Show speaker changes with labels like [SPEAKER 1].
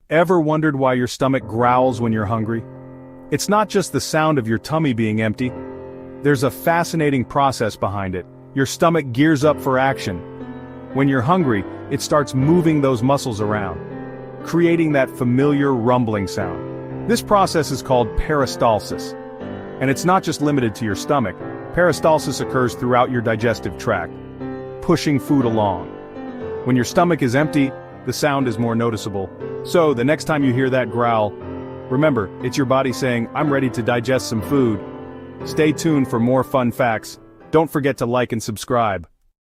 [SPEAKER 1] Ever wondered why your stomach growls when you're hungry? It's not just the sound of your tummy being empty. There's a fascinating process behind it. Your stomach gears up for action. When you're hungry, it starts moving those muscles around, creating that familiar rumbling sound. This process is called peristalsis. And it's not just limited to your stomach. Peristalsis occurs throughout your digestive tract, pushing food along. When your stomach is empty, the sound is more noticeable. So, the next time you hear that growl, remember, it's your body saying, I'm ready to digest some food. Stay tuned for more fun facts. Don't forget to like and subscribe.